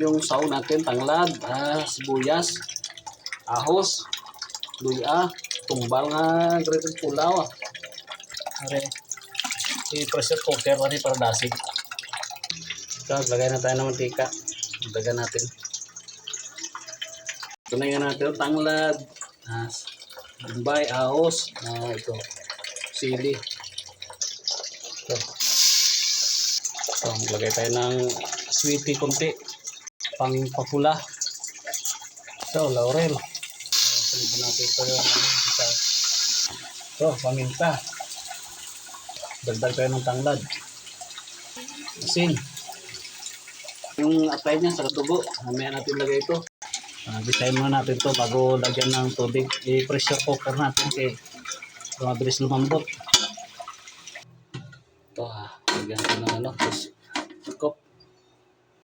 yung saw natin, tanglad, sibuyas, ahos, luya, tumbal nga gritong pulaw. Are, i-pressure cooker rin para dasig. So, lagay na tayo ng mantika. Dagan natin. Tunay nga natin tanglad, bombay, ahos, ito, sili. So, lagay tayo ng sweetie konti, pang papula. So, laurel. Sunod natin ito yung isa. So, paminta. Dagdag tayo ng tanglad. Asin. Yung apply niya sa katubo, mamaya natin lagay ito. Bisayin muna natin ito bago lagyan ng tubig. I-pressure cooker natin kasi mabilis lumambot. Ito lagyan ko ng